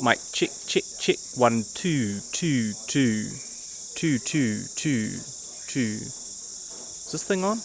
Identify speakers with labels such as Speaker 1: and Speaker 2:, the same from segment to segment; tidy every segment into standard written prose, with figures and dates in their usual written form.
Speaker 1: Mic check, check, check. 1, 2, 2, 2, 2, 2, 2, 2. Is this thing on?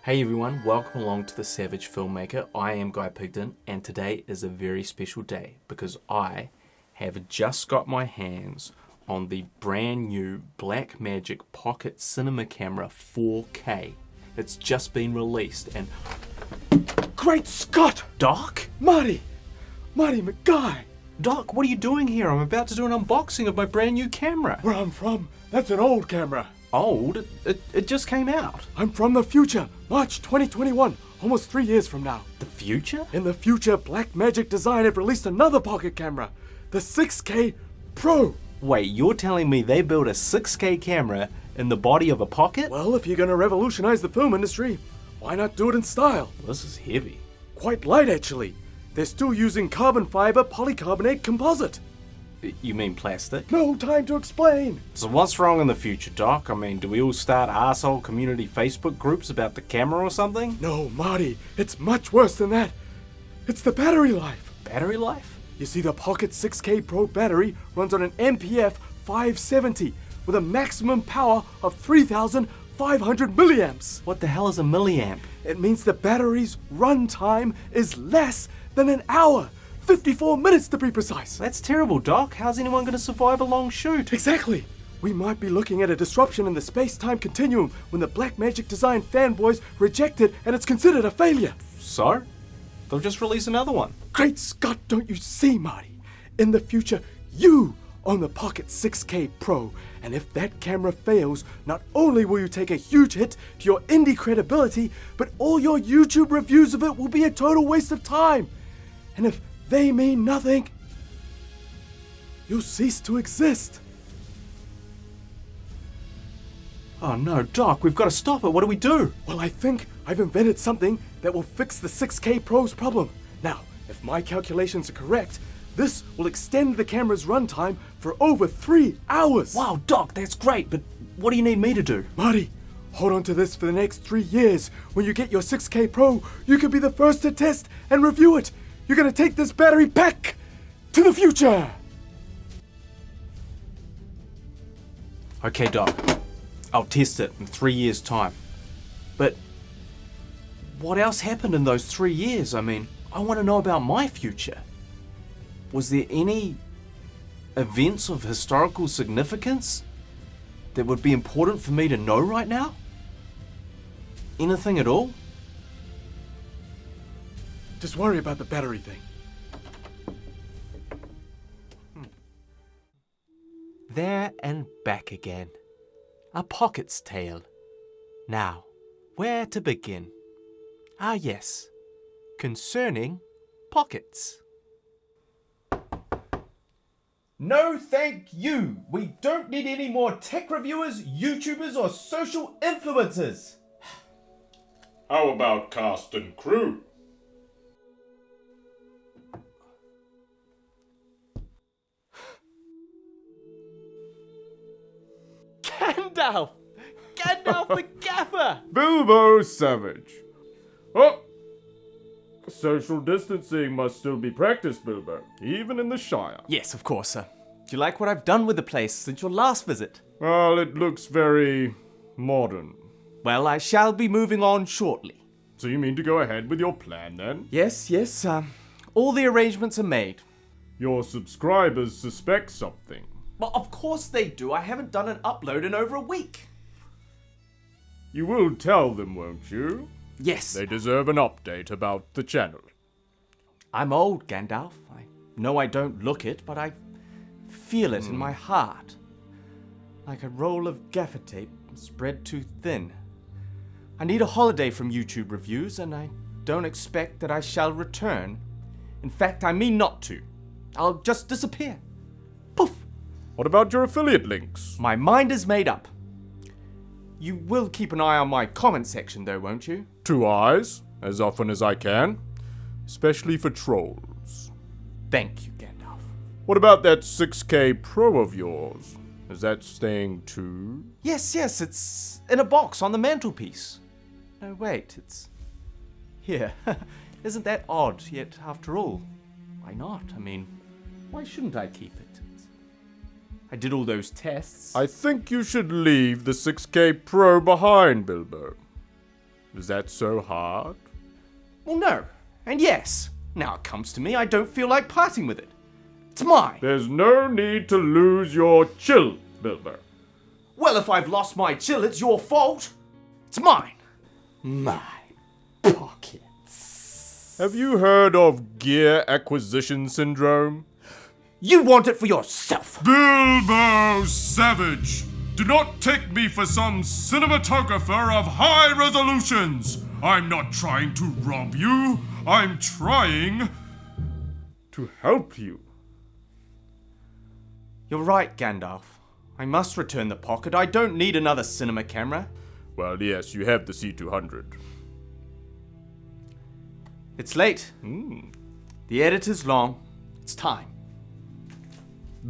Speaker 1: Hey everyone, welcome along to the Savage Filmmaker. I am Guy Pigden, and today is a very special day because I have just got my hands on the brand new Blackmagic Pocket Cinema Camera 4K. It's just been released and...
Speaker 2: Great Scott!
Speaker 1: Doc?
Speaker 2: Marty McGuy!
Speaker 1: Doc, what are you doing here? I'm about to do an unboxing of my brand new camera.
Speaker 2: Where I'm from, that's an old camera.
Speaker 1: Old? It just came out.
Speaker 2: I'm from the future, March 2021, almost 3 years from now.
Speaker 1: The future?
Speaker 2: In the future, Blackmagic Design have released another pocket camera, the 6K Pro.
Speaker 1: Wait, you're telling me they built a 6K camera in the body of a pocket?
Speaker 2: Well, if you're gonna revolutionize the film industry, why not do it in style?
Speaker 1: This is heavy.
Speaker 2: Quite light, actually. They're still using carbon fiber polycarbonate composite.
Speaker 1: You mean plastic?
Speaker 2: No time to explain.
Speaker 1: So what's wrong in the future, Doc? I mean, do we all start arsehole community Facebook groups about the camera or something?
Speaker 2: No, Marty, it's much worse than that. It's the battery life.
Speaker 1: Battery life?
Speaker 2: You see, the Pocket 6K Pro battery runs on an MPF 570 with a maximum power of 3,500 milliamps.
Speaker 1: What the hell is a milliamp?
Speaker 2: It means the battery's run time is less than an hour. 54 minutes to be precise.
Speaker 1: That's terrible, Doc. How's anyone going to survive a long shoot?
Speaker 2: Exactly. We might be looking at a disruption in the space-time continuum when the Blackmagic Design fanboys reject it and it's considered a failure.
Speaker 1: So? They'll just release another one.
Speaker 2: Great Scott, don't you see, Marty? In the future, you own the Pocket 6K Pro, and if that camera fails, not only will you take a huge hit to your indie credibility, but all your YouTube reviews of it will be a total waste of time. And if they mean nothing, you'll cease to exist.
Speaker 1: Oh no, Doc, we've got to stop it. What do we do?
Speaker 2: Well, I think I've invented something that will fix the 6K Pro's problem. Now, if my calculations are correct, this will extend the camera's runtime for over 3 hours.
Speaker 1: Wow, Doc, that's great, but what do you need me to do?
Speaker 2: Marty, hold on to this for the next 3 years. When you get your 6K Pro, you can be the first to test and review it. You're gonna take this battery back to the future.
Speaker 1: Okay, Doc. I'll test it in 3 years' time. But what else happened in those 3 years? I mean, I want to know about my future. Was there any events of historical significance that would be important for me to know right now? Anything at all?
Speaker 2: Just worry about the battery thing.
Speaker 1: There and back again. A pocket's tale. Now, where to begin? Ah yes, concerning pockets.
Speaker 3: No thank you! We don't need any more tech reviewers, YouTubers or social influencers!
Speaker 4: How about cast and crew?
Speaker 3: Gandalf! Gandalf the Gaffer!
Speaker 4: Bilbo Savage. Oh! Social distancing must still be practiced, Bilbo, even in the Shire.
Speaker 1: Yes, of course, sir. you like what I've done with the place since your last visit?
Speaker 4: Well, it looks very modern.
Speaker 1: Well, I shall be moving on shortly.
Speaker 4: So you mean to go ahead with your plan then?
Speaker 1: Yes, all the arrangements are made.
Speaker 4: Your subscribers suspect something.
Speaker 1: Well, of course they do. I haven't done an upload in over a week.
Speaker 4: You will tell them, won't you?
Speaker 1: Yes.
Speaker 4: They deserve an update about the channel.
Speaker 1: I'm old, Gandalf. I know I don't look it, but I feel it in my heart. Like a roll of gaffer tape spread too thin. I need a holiday from YouTube reviews, and I don't expect that I shall return. In fact, I mean not to. I'll just disappear. Poof!
Speaker 4: What about your affiliate links?
Speaker 1: My mind is made up. You will keep an eye on my comment section though, won't you?
Speaker 4: 2 eyes, as often as I can. Especially for trolls.
Speaker 1: Thank you, Gandalf.
Speaker 4: What about that 6K Pro of yours? Is that staying too?
Speaker 1: Yes, it's in a box on the mantelpiece. No, wait, it's here. Isn't that odd? Yet, after all, why not? I mean, why shouldn't I keep it? I did all those tests.
Speaker 4: I think you should leave the 6K Pro behind, Bilbo. Is that so hard?
Speaker 1: Well, no. And yes. Now it comes to me, I don't feel like parting with it. It's mine.
Speaker 4: There's no need to lose your chill, Bilbo.
Speaker 1: Well, if I've lost my chill, it's your fault. It's mine. My pockets.
Speaker 4: Have you heard of gear acquisition syndrome?
Speaker 1: You want it for yourself.
Speaker 4: Bilbo Savage! Do not take me for some cinematographer of high resolutions! I'm not trying to rob you. I'm trying to help you.
Speaker 1: You're right, Gandalf. I must return the pocket. I don't need another cinema camera.
Speaker 4: Well, yes, you have the C200.
Speaker 1: It's late. The editor's long. It's time.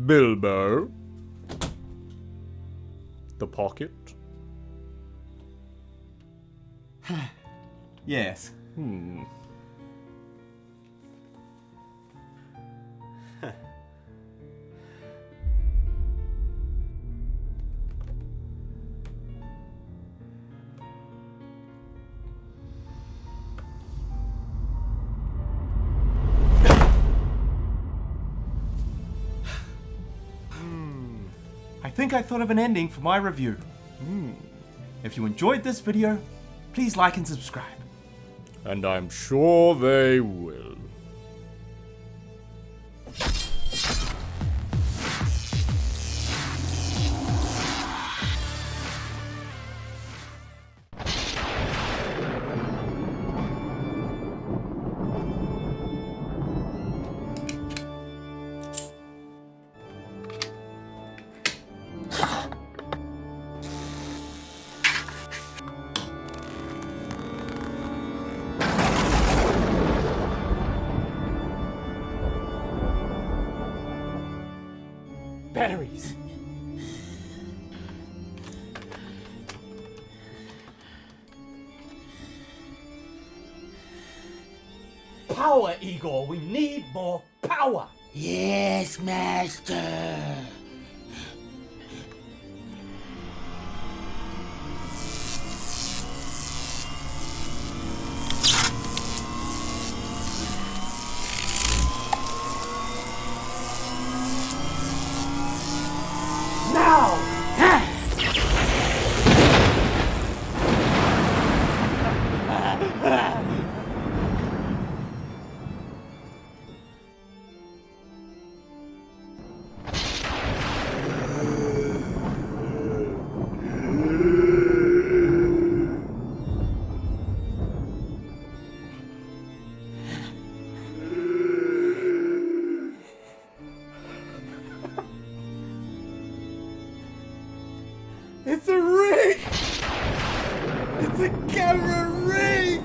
Speaker 4: Bilbo. The pocket.
Speaker 1: Yes. I think I thought of an ending for my review. If you enjoyed this video, please like and subscribe.
Speaker 4: And I'm sure they will.
Speaker 1: Batteries. Power, Igor. We need more power.
Speaker 5: Yes, Master.
Speaker 2: It's a ring! It's a camera ring!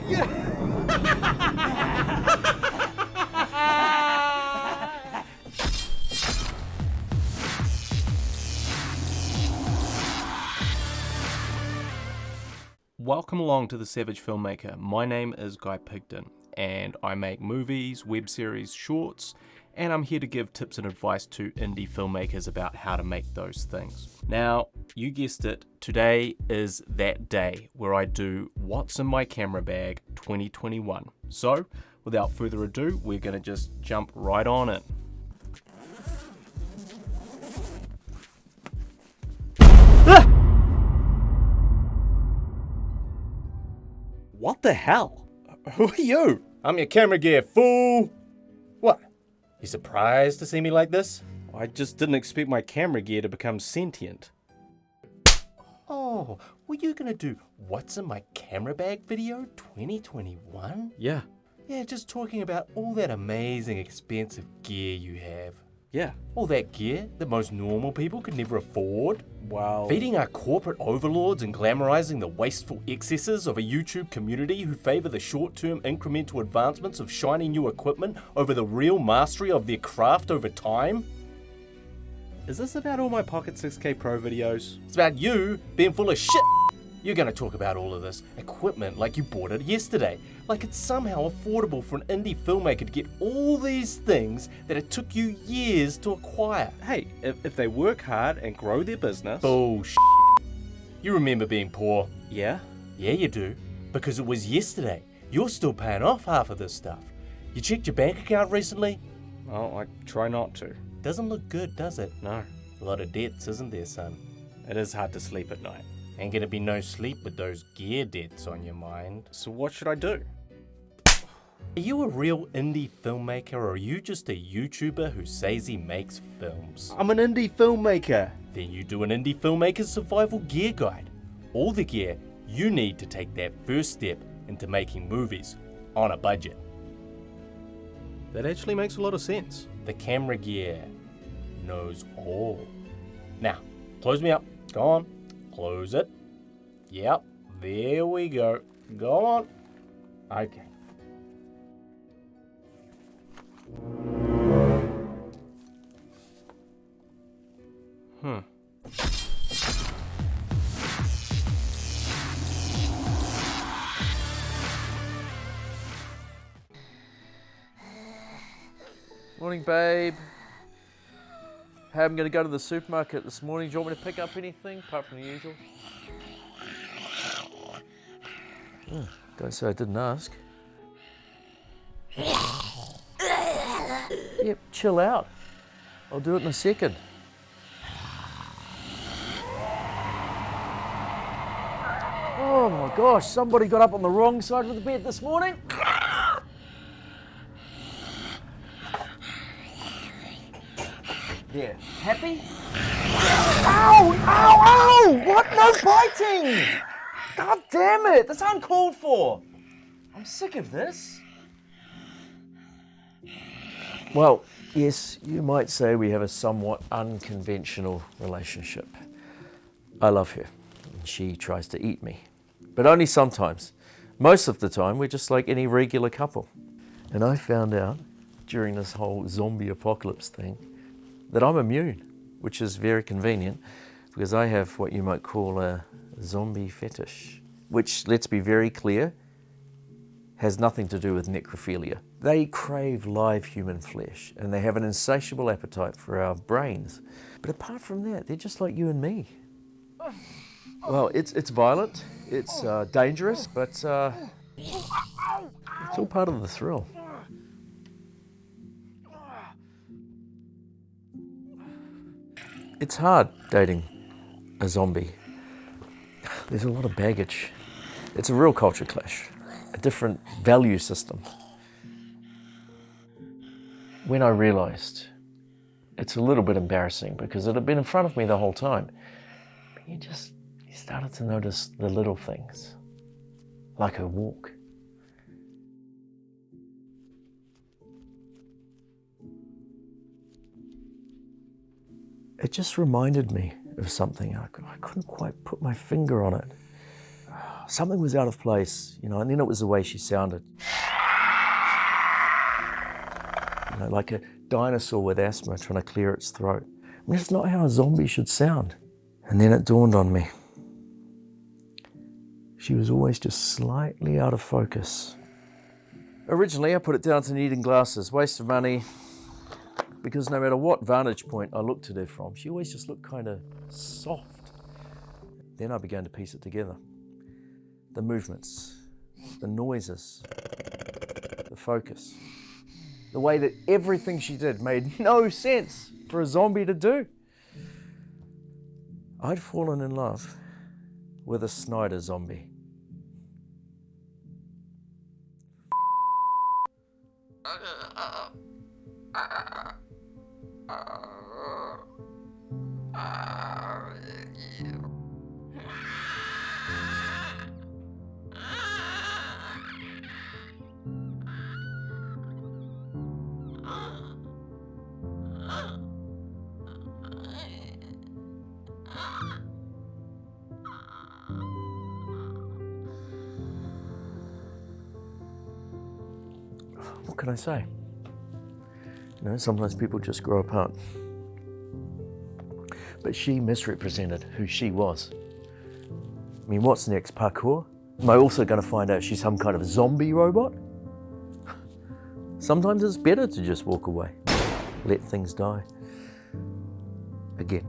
Speaker 1: Welcome along to the Savage Filmmaker. My name is Guy Pigden, and I make movies, web series, shorts, and I'm here to give tips and advice to indie filmmakers about how to make those things. Now, you guessed it, today is that day where I do What's in My Camera Bag 2021. So, without further ado, we're gonna just jump right on in.
Speaker 6: What the hell? Who are you?
Speaker 1: I'm your camera gear, fool!
Speaker 6: What? You surprised to see me like this?
Speaker 1: I just didn't expect my camera gear to become sentient.
Speaker 6: Oh, were you gonna do What's in My Camera Bag video 2021?
Speaker 1: Yeah.
Speaker 6: Yeah, just talking about all that amazing expensive gear you have.
Speaker 1: Yeah.
Speaker 6: All that gear that most normal people could never afford.
Speaker 1: Wow.
Speaker 6: Feeding our corporate overlords and glamorizing the wasteful excesses of a YouTube community who favor the short-term incremental advancements of shiny new equipment over the real mastery of their craft over time.
Speaker 1: Is this about all my Pocket 6K Pro videos?
Speaker 6: It's about you being full of shit. You're gonna talk about all of this equipment like you bought it yesterday. Like it's somehow affordable for an indie filmmaker to get all these things that it took you years to acquire.
Speaker 1: Hey, if they work hard and grow their business...
Speaker 6: Bullshit. You remember being poor?
Speaker 1: Yeah?
Speaker 6: Yeah, you do. Because it was yesterday. You're still paying off half of this stuff. You checked your bank account recently?
Speaker 1: Well, I try not to.
Speaker 6: Doesn't look good, does it?
Speaker 1: No.
Speaker 6: A lot of debts, isn't there, son?
Speaker 1: It is hard to sleep at night.
Speaker 6: Ain't gonna be no sleep with those gear debts on your mind.
Speaker 1: So what should I do?
Speaker 6: Are you a real indie filmmaker or are you just a YouTuber who says he makes films?
Speaker 1: I'm an indie filmmaker.
Speaker 6: Then you do an indie filmmaker's survival gear guide. All the gear you need to take that first step into making movies on a budget.
Speaker 1: That actually makes a lot of sense.
Speaker 6: The camera gear knows all. Now, close me up. Go on. Close it. Yep, there we go. Go on. Okay.
Speaker 7: Morning, babe. Hey, I'm going to go to the supermarket this morning. Do you want me to pick up anything apart from the usual? Don't say I didn't ask. Yep, chill out. I'll do it in a second. Oh my gosh, somebody got up on the wrong side of the bed this morning. There, happy? Ow, ow, ow! What? No biting! God damn it, that's uncalled for. I'm sick of this. Well, yes, you might say we have a somewhat unconventional relationship. I love her, and she tries to eat me. But only sometimes. Most of the time, we're just like any regular couple. And I found out during this whole zombie apocalypse thing that I'm immune, which is very convenient because I have what you might call a zombie fetish, which, let's be very clear, has nothing to do with necrophilia. They crave live human flesh and they have an insatiable appetite for our brains. But apart from that, they're just like you and me. Well, it's violent, it's dangerous, but it's all part of the thrill. It's hard dating a zombie. There's a lot of baggage. It's a real culture clash, a different value system. When I realized, it's a little bit embarrassing because it had been in front of me the whole time. But you started to notice the little things, like her walk. It just reminded me of something. I couldn't quite put my finger on it. Something was out of place, and then it was the way she sounded. Like a dinosaur with asthma trying to clear its throat. I mean, it's not how a zombie should sound. And then it dawned on me. She was always just slightly out of focus. Originally, I put it down to needing glasses. Waste of money. because no matter what vantage point I looked at her from, she always just looked kind of soft. Then I began to piece it together. The movements, the noises, the focus, the way that everything she did made no sense for a zombie to do. I'd fallen in love with a Snyder zombie. What can I say? You know, sometimes people just grow apart. But she misrepresented who she was. I mean, what's next, parkour? Am I also going to find out she's some kind of zombie robot? Sometimes it's better to just walk away, let things die. Again.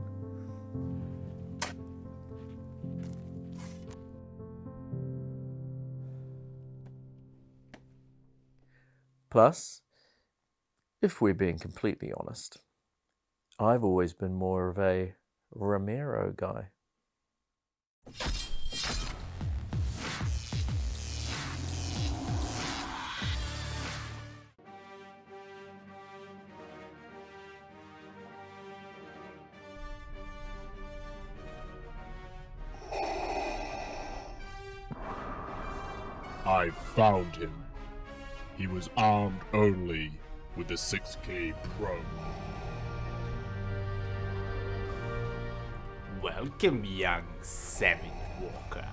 Speaker 7: Plus, if we're being completely honest, I've always been more of a Romero guy.
Speaker 4: I found him. He was armed only with the 6K Pro.
Speaker 1: Welcome, young Savage Walker.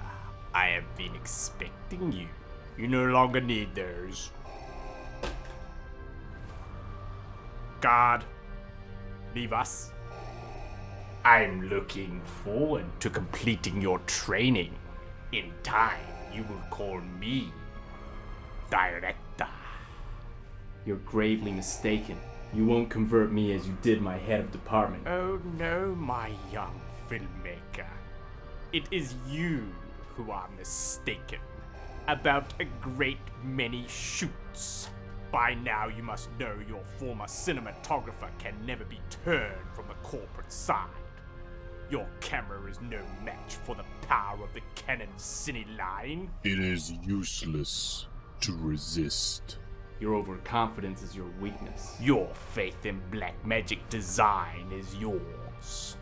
Speaker 1: I have been expecting you. You no longer need those. Guard, leave us. I'm looking forward to completing your training. In time, you will call me Director. You're gravely mistaken. You won't convert me as you did my head of department. Oh no, my young filmmaker. It is you who are mistaken about a great many shoots. By now you must know your former cinematographer can never be turned from the corporate side. Your camera is no match for the power of the Canon Cine line.
Speaker 4: It is useless to resist.
Speaker 1: Your overconfidence is your weakness. Your faith in black magic design is yours.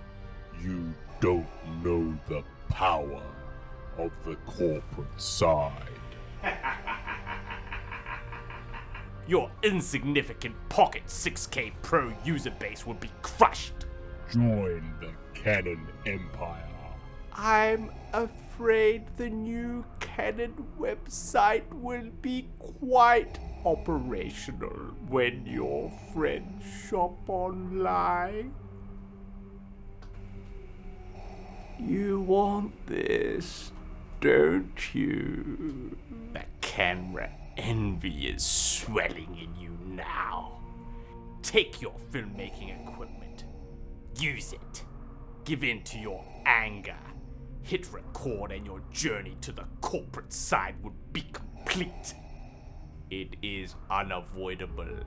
Speaker 4: You don't know the power of the corporate side.
Speaker 1: Your insignificant pocket 6K Pro user base will be crushed.
Speaker 4: Join the Canon Empire.
Speaker 1: I'm afraid the new Canon website will be quite operational when your friends shop online. You want this, don't you? The camera envy is swelling in you now. Take your filmmaking equipment. Use it. Give in to your anger. Hit record and your journey to the corporate side would be complete. It is unavoidable.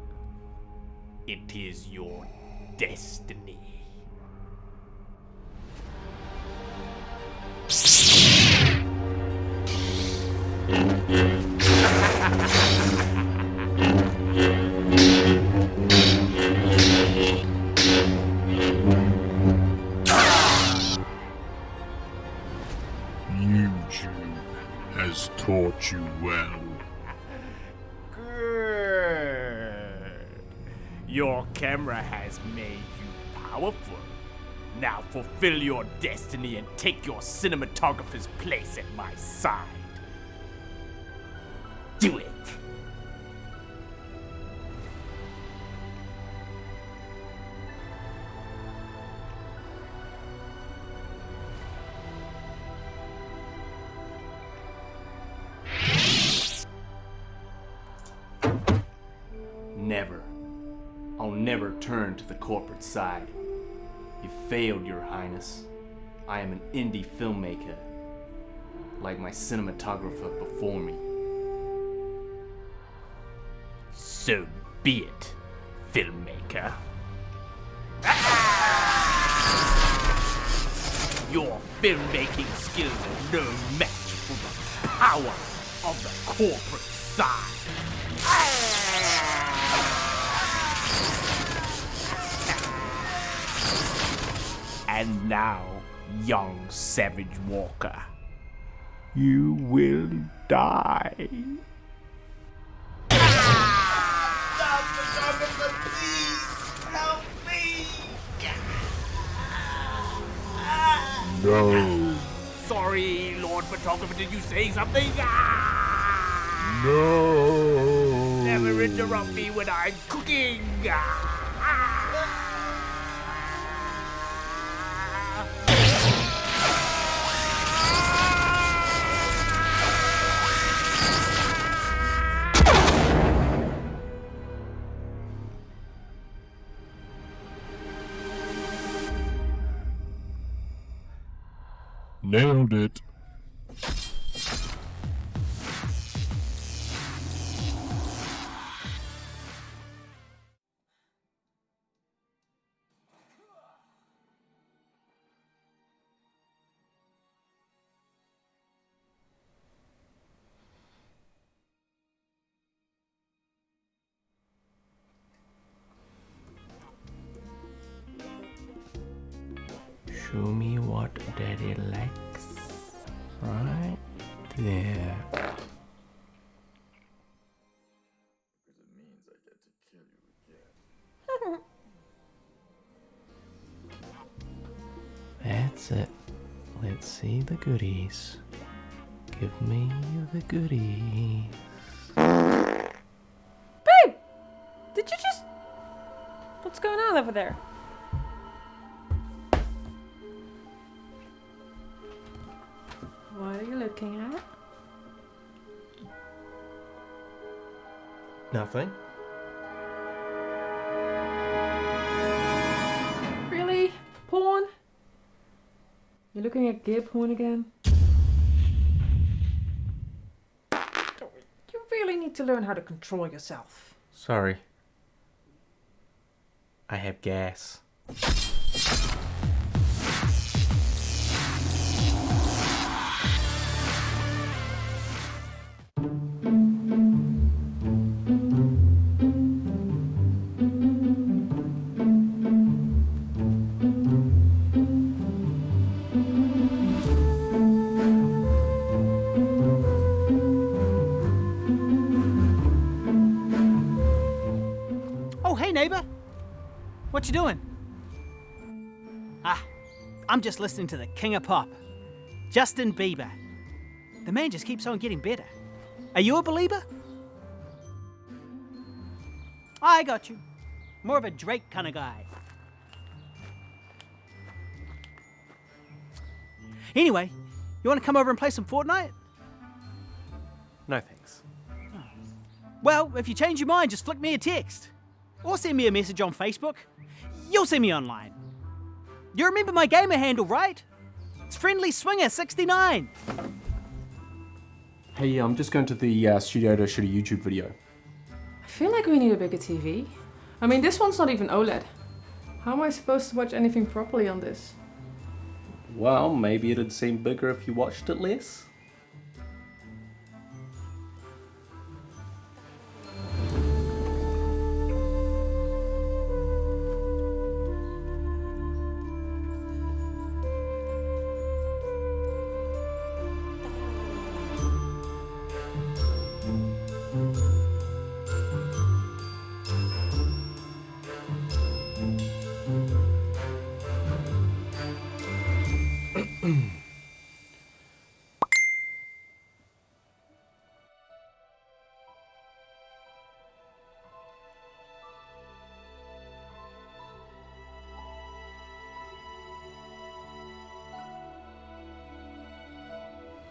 Speaker 1: It is your destiny.
Speaker 4: YouTube has taught you well.
Speaker 1: Good. Your camera has made you powerful. Now fulfill your destiny and take your cinematographer's place at my side. Do it. Never. I'll never turn to the corporate side. You failed, Your Highness. I am an indie filmmaker, like my cinematographer before me.
Speaker 8: So be it, filmmaker. Your filmmaking skills are no match for the power of the corporate side. And now, young Savage Walker, you will die.
Speaker 4: No.
Speaker 8: Sorry, Lord Photographer, did you say something?
Speaker 4: No.
Speaker 8: Never interrupt me when I'm cooking.
Speaker 4: Nailed it.
Speaker 1: Show me what Daddy likes. Right there. That's it. Let's see the goodies. Give me the goodies.
Speaker 9: Babe! Did you just... What's going on over there? What are you looking at?
Speaker 1: Nothing.
Speaker 9: Really? Porn? You're looking at gay porn again? You really need to learn how to control yourself.
Speaker 1: Sorry. I have gas.
Speaker 10: Neighbor? What you doing? I'm just listening to the king of pop, Justin Bieber. The man just keeps on getting better. Are you a believer? I got you. More of a Drake kind of guy. Anyway, you want to come over and play some Fortnite?
Speaker 1: No thanks.
Speaker 10: Well, if you change your mind, just flick me a text. Or send me a message on Facebook. You'll see me online. You remember my gamer handle, right? It's Friendly Swinger 69.
Speaker 1: Hey, I'm just going to the studio to shoot a YouTube video.
Speaker 9: I feel like we need a bigger TV. I mean, this one's not even OLED. How am I supposed to watch anything properly on this?
Speaker 1: Well, maybe it'd seem bigger if you watched it less.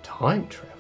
Speaker 1: Time travel.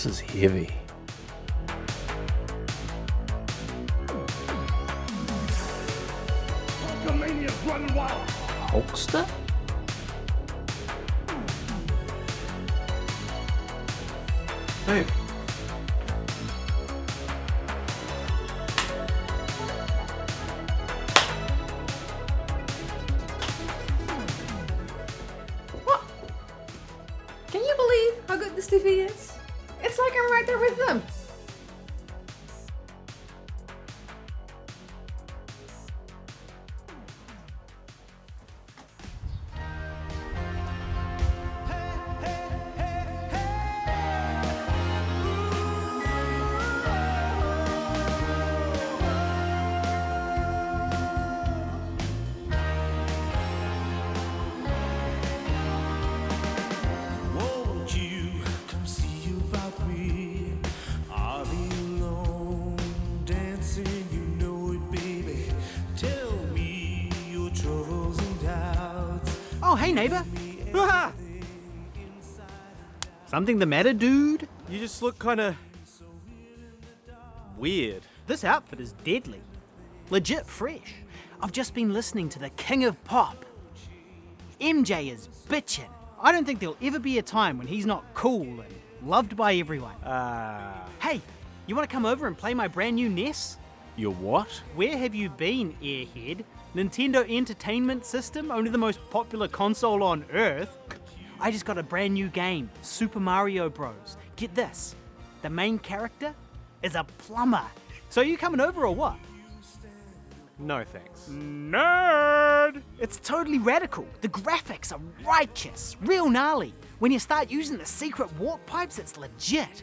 Speaker 7: this is heavy. Hulkster?
Speaker 1: Hey.
Speaker 9: What? Can you believe how good this TV is? It's like I'm right there with them.
Speaker 10: Oh, hey neighbor. Something the matter, dude?
Speaker 6: You just look kinda weird.
Speaker 10: This outfit is deadly. Legit fresh. I've just been listening to the king of pop. MJ is bitchin'. I don't think there'll ever be a time when he's not cool and loved by everyone. Hey, you want to come over and play my brand new NES?
Speaker 6: Your what?
Speaker 10: Where have you been, airhead? Nintendo Entertainment System, only the most popular console on Earth. I just got a brand new game, Super Mario Bros. Get this, the main character is a plumber. So are you coming over or what?
Speaker 6: No thanks.
Speaker 10: Nerd! It's totally radical. The graphics are righteous, real gnarly. When you start using the secret warp pipes, it's legit.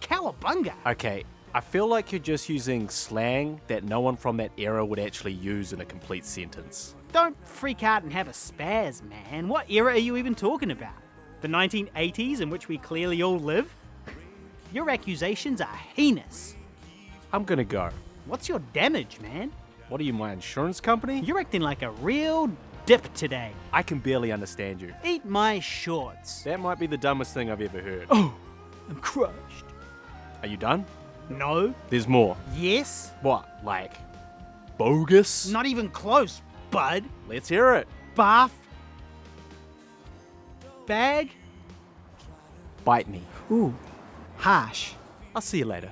Speaker 10: Cowabunga!
Speaker 6: Okay, I feel like you're just using slang that no one from that era would actually use in a complete sentence.
Speaker 10: Don't freak out and have a spaz, man. What era are you even talking about? The 1980s in which we clearly all live? Your accusations are heinous.
Speaker 6: I'm gonna go.
Speaker 10: What's your damage, man?
Speaker 6: What are you, my insurance company?
Speaker 10: You're acting like a real dip today.
Speaker 6: I can barely understand you.
Speaker 10: Eat my shorts.
Speaker 6: That might be the dumbest thing I've ever heard.
Speaker 10: Oh, I'm crushed.
Speaker 6: Are you done?
Speaker 10: No.
Speaker 6: There's more.
Speaker 10: Yes.
Speaker 6: What, like bogus?
Speaker 10: Not even close, bud.
Speaker 6: Let's hear it.
Speaker 10: Bath. Bag.
Speaker 6: Bite me.
Speaker 10: Ooh, harsh.
Speaker 6: I'll see you later.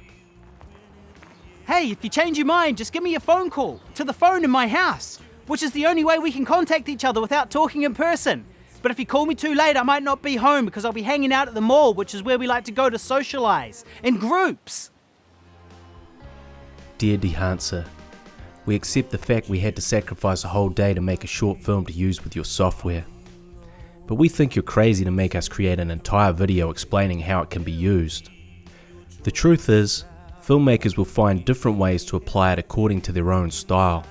Speaker 10: Hey, if you change your mind, just give me a phone call to the phone in my house, which is the only way we can contact each other without talking in person. But if you call me too late, I might not be home because I'll be hanging out at the mall, which is where we like to go to socialize in groups.
Speaker 6: Dear Dehancer, we accept the fact we had to sacrifice a whole day to make a short film to use with your software. But we think you're crazy to make us create an entire video explaining how it can be used. The truth is, filmmakers will find different ways to apply it according to their own style.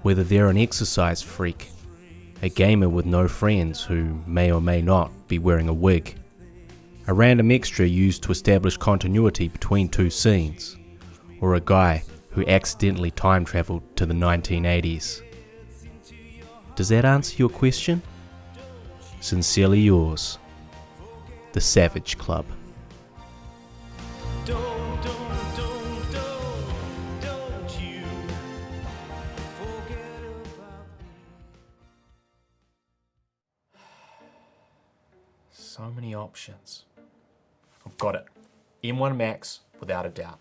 Speaker 6: Whether they're an exercise freak, a gamer with no friends who may or may not be wearing a wig, a random extra used to establish continuity between two scenes, or a guy who accidentally time traveled to the 1980s. Does that answer your question? Sincerely yours, The Savage Club. So many options. I've got it. M1 Max, without a doubt.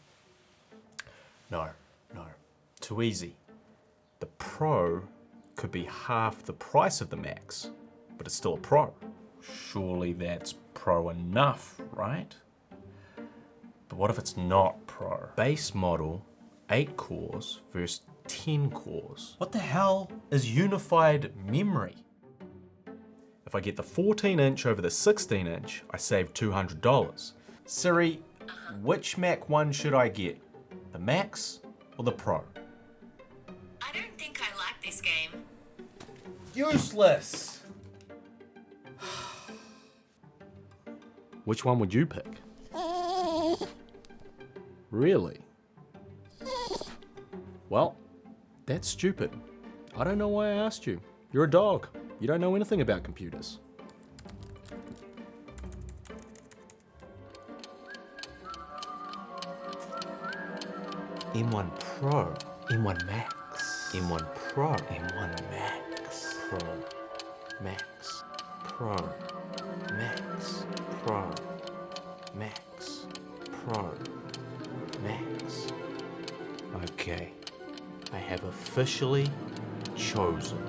Speaker 6: No, too easy. The Pro could be half the price of the Max, but it's still a Pro. Surely that's Pro enough, right? But what if it's not Pro? Base model, 8 cores versus 10 cores. What the hell is unified memory? If I get the 14-inch over the 16-inch, I save $200. Siri, which Mac one should I get? The Max or the Pro?
Speaker 11: I don't think I like this game.
Speaker 1: Useless.
Speaker 6: Which one would you pick? Really? Well, that's stupid. I don't know why I asked you. You're a dog. You don't know anything about computers.
Speaker 1: M1 Pro, M1 Max, M1 Pro, M1 Max, Pro, Max, Pro, Max, Pro, Max, Pro, Max. Okay, I have officially chosen.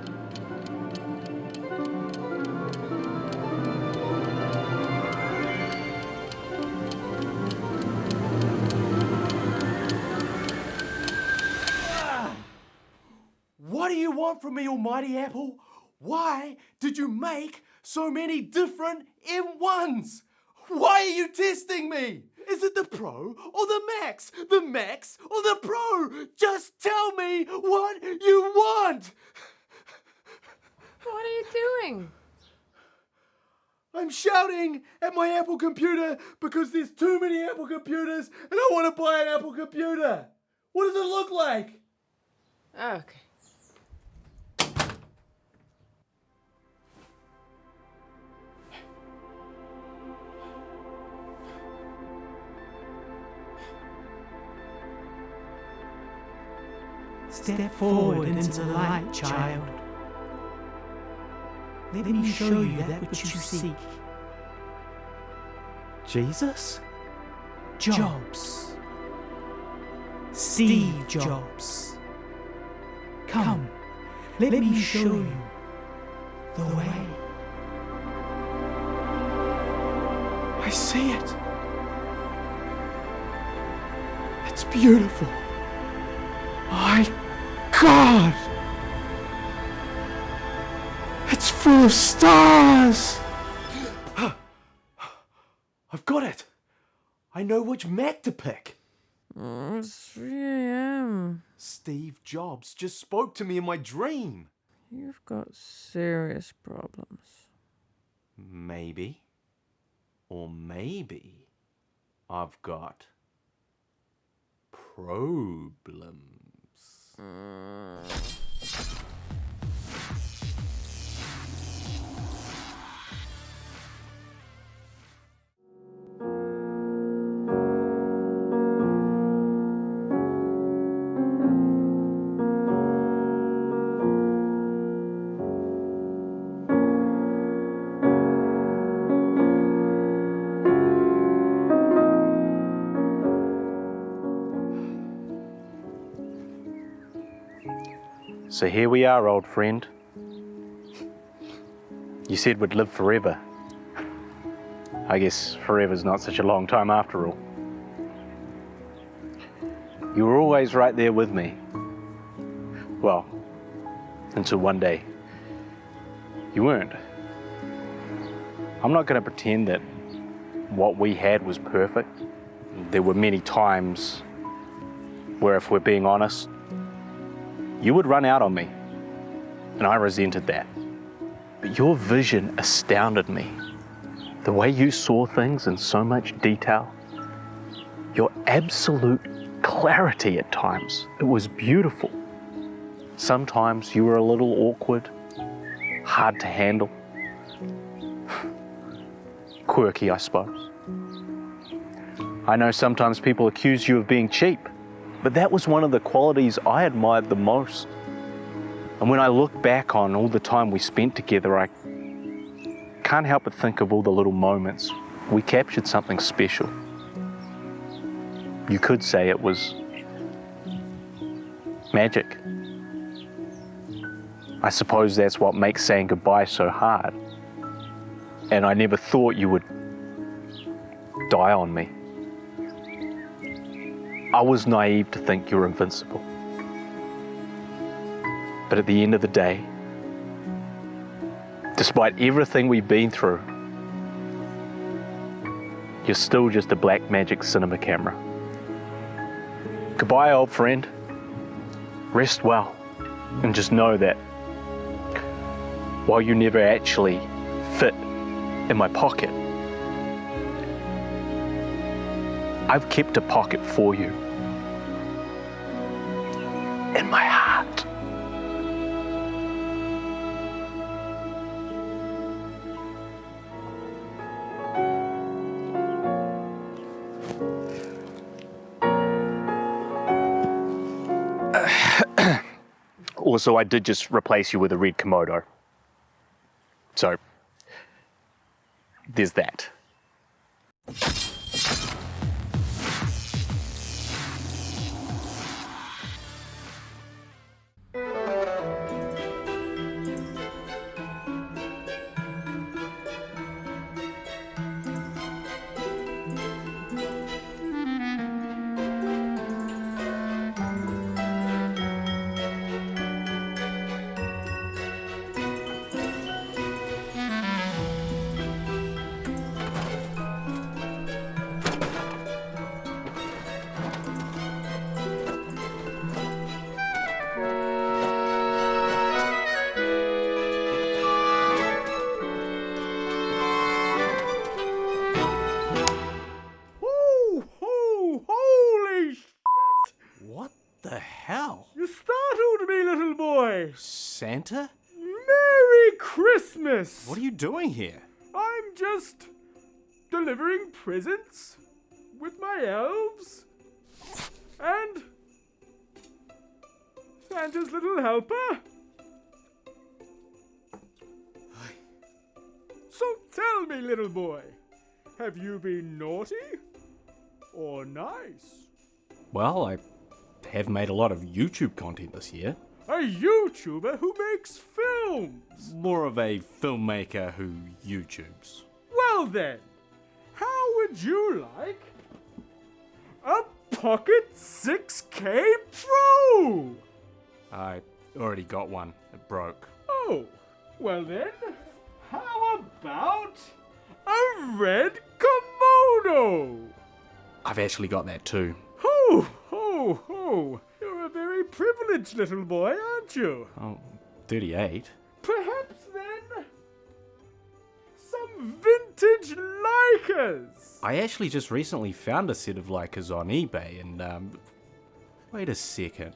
Speaker 2: What do you want from me, almighty Apple? Why did you make so many different M1s? Why are you testing me? Is it the Pro or the Max? The Max or the Pro? Just tell me what you want!
Speaker 9: What are you doing?
Speaker 2: I'm shouting at my Apple computer because there's too many Apple computers and I want to buy an Apple computer. What does it look like?
Speaker 9: Okay.
Speaker 10: Step forward into the light, child. Let me show you that which you seek.
Speaker 2: Jesus?
Speaker 10: Jobs. Steve Jobs. Come, let me show you the way.
Speaker 2: I see it. It's beautiful. My God! It's full of stars! I've got it! I know which Mac to pick.
Speaker 7: It's 3 a.m.
Speaker 2: Steve Jobs just spoke to me in my dream.
Speaker 7: You've got serious problems.
Speaker 1: Maybe. Or maybe I've got problems.
Speaker 12: So here we are, old friend. You said we'd live forever. I guess forever's not such a long time after all. You were always right there with me. Well, until one day, you weren't. I'm not going to pretend that what we had was perfect. There were many times where, if we're being honest, you would run out on me, and I resented that. But your vision astounded me. The way you saw things in so much detail, your absolute clarity at times, it was beautiful. Sometimes you were a little awkward, hard to handle, quirky, I suppose. I know sometimes people accuse you of being cheap, but that was one of the qualities I admired the most. And when I look back on all the time we spent together, I can't help but think of all the little moments. We captured something special. You could say it was magic. I suppose that's what makes saying goodbye so hard. And I never thought you would die on me. I was naive to think you were invincible. But at the end of the day, despite everything we've been through, you're still just a black magic cinema camera. Goodbye, old friend. Rest well, and just know that while you never actually fit in my pocket, I've kept a pocket for you in my heart. Also, I did just replace you with a red Komodo. So, there's that.
Speaker 1: The hell?
Speaker 2: You startled me, little boy.
Speaker 1: Santa?
Speaker 2: Merry Christmas.
Speaker 1: What are you doing here?
Speaker 2: I'm just delivering presents with my elves and Santa's little helper. So tell me, little boy, have you been naughty or nice?
Speaker 1: Well, I have made a lot of YouTube content this year.
Speaker 2: A YouTuber who makes films.
Speaker 1: More of a filmmaker who YouTubes.
Speaker 2: Well then, how would you like a Pocket 6K Pro?
Speaker 1: I already got one. It broke.
Speaker 2: Oh, well then, how about a red Komodo?
Speaker 1: I've actually got that too.
Speaker 2: Ho, ho, ho. You're a very privileged little boy, aren't you?
Speaker 1: Oh, 38.
Speaker 2: Perhaps then, some vintage Leicas.
Speaker 1: I actually just recently found a set of Leicas on eBay and, wait a second.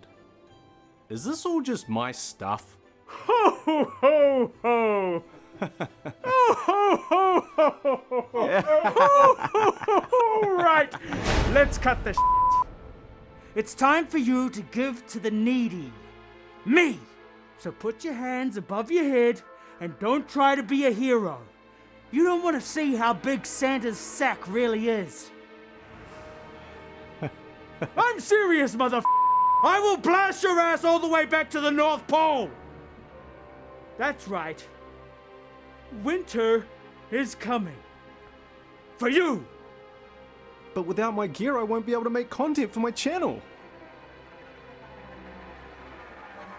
Speaker 1: Is this all just my stuff?
Speaker 2: Ho, ho, ho, ho. Oh, ho, ho, ho, ho, ho.
Speaker 1: Yeah.
Speaker 2: Ho, ho, ho, ho. Right, let's cut the shit.
Speaker 10: It's time for you to give to the needy. Me! So put your hands above your head and don't try to be a hero. You don't want to see how big Santa's sack really is.
Speaker 2: I'm serious, mother. I will blast your ass all the way back to the North Pole. That's right. Winter is coming. For you.
Speaker 1: But without my gear, I won't be able to make content for my channel.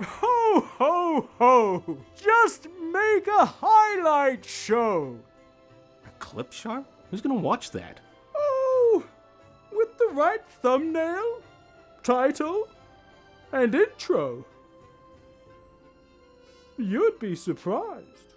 Speaker 2: Ho, ho, ho. Just make a highlight show.
Speaker 1: A clip show? Who's gonna watch that?
Speaker 2: Oh, with the right thumbnail, title, and intro. You'd be surprised.